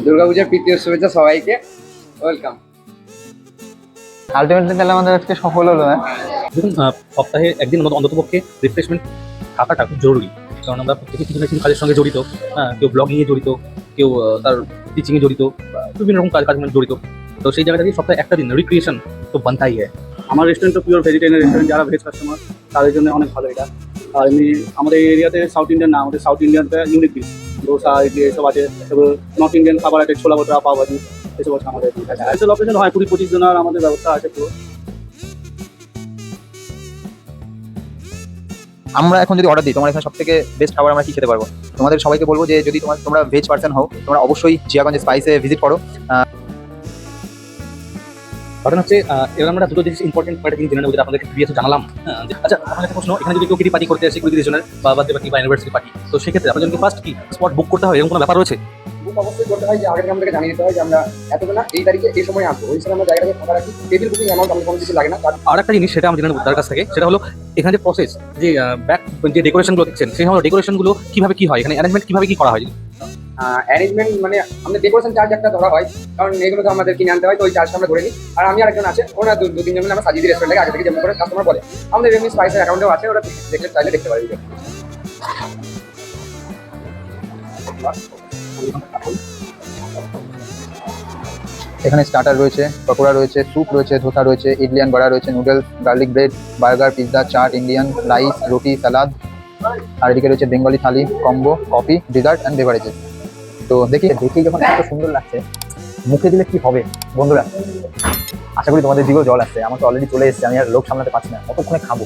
দুর্গাপূজার প্রীতি ও শুভেচ্ছা সবাইকে, ওয়েলকাম। আলটিমেটলি তাহলে আমাদের আজকে সফল হলো না। দেখুন, সপ্তাহে একদিন অন্ততপক্ষে রিফ্রেশমেন্ট থাকাটা খুব জরুরি। কারণ আমরা প্রত্যেকে কিছু না কিছু কাজের সঙ্গে জড়িত। কেউ ব্লগিংয়ে জড়িত, কেউ তার টিচিংয়ে জড়িত, বিভিন্ন রকম কাজ জড়িত। তো সেই জায়গা থেকে সপ্তাহে একটা দিন রিক্রিয়েশন তো বানতাই হয়। আমার রেস্টুরেন্ট তো পিওর ভেজিটেরিয়ান রেস্টুরেন্ট, যারা ভেজ কাস্টমার তাদের জন্য অনেক ভালো এটা। আর এমনি আমাদের এই এরিয়াতে সাউথ ইন্ডিয়ান না, আমাদের সাউথ ইন্ডিয়ানটা ইউনিক ডিশ, দোসা ইডলি এসব আছে। তারপর নর্থ ইন্ডিয়ান খাবার আছে, ছোলা ভটোরা, পাওভাজি, এসব আছে আমাদের। এসব অপারেশন হয় 20-25 জনের আমাদের ব্যবস্থা আছে পুরো। আমরা এখন যদি অর্ডার দিই, তোমার এখানে সব থেকে বেস্ট খাবার আমরা কি খেতে পারবো? তোমাদের সবাইকে বলবো যে যদি তোমরা ভেজ পার্সন হও, তোমরা অবশ্যই জিয়াগঞ্জ স্পাইসে ভিজিট করো। ঘটনা হচ্ছে, এবার আমরা দুটো জিনিস ইম্পর্টেন্ট একটা জিনিস জেনে নেবো, যেটা আপনাদেরকে প্রিভিয়াস জানালাম। আচ্ছা, আমার একটা প্রশ্ন, এখানে যদি কেউ কিটি পার্টি করতে আসে, কুড়ি জনের বা বার্থডে পার্টি বা অ্যানিভার্সারি পার্টি, তো সেক্ষেত্রে আপনার জন্য ফার্স্ট কি স্পট বুক করতে হয়, এরকম কোনো ব্যাপার রয়েছে? বুক অবশ্যই করতে হয়, যে আগের আমাদেরকে জানিয়ে দিতে হয় যে আমরা এতটা এই তারিখে এই সময় আসবো, ওই সময় আমরা জায়গাটাকে ফাঁকা রাখি। টেবিল বুকিং অ্যামাউন্ট আমাদের কোনো কিছু লাগে না। আর একটা জিনিস সেটা আমি জেনে নেবো তার কাছ থেকে, সেটা হলো এখানে যে প্রসেস, যে ব্যাক যে ডেকোরেশনগুলো দেখছেন, সেই সময় ডেকোরেশনগুলো কিভাবে কি হয়, এখানে অ্যারেঞ্জমেন্ট কিভাবে কি করা হয়? অ্যারেঞ্জমেন্ট মানে আমাদের ডেকোরেশন চার্জ একটা ধরা হয়, কারণ এগুলো তো আমাদের কিনে আনতে হয়, তো ওই চার্জটা আমরা ধরে নিই। আর আমি আরেকজন আছে, ওরা দু তিনজন মিলে আমরা সাজিয়ে দিই রেস্টুরেন্টে আগে থেকে, যেমন করে কাস্টমার বলে। আমাদের এমনি স্পাইসের অ্যাকাউন্টেও আছে, ওরা দেখলে চাইলে দেখতে পারি। এখানে স্টার্টার রয়েছে, পকোড়া রয়েছে, স্যুপ রয়েছে, ধোসা রয়েছে, ইডলি অ্যান্ড বড়া রয়েছে, noodles, garlic bread, burger, pizza, chaat, Indian, rice, roti, salad. আর এদিকে রয়েছে Bengali thali, combo, coffee, dessert and beverages. তো দেখেই যখন এত সুন্দর লাগছে, মুখে দিলে কি হবে বন্ধুরা? আশা করি তোমাদের দিকেও জল আসছে। আমার তো অলরেডি চলে এসেছে, আমি আর লোক সামলাতে পারছি না, কতক্ষণে খাবো।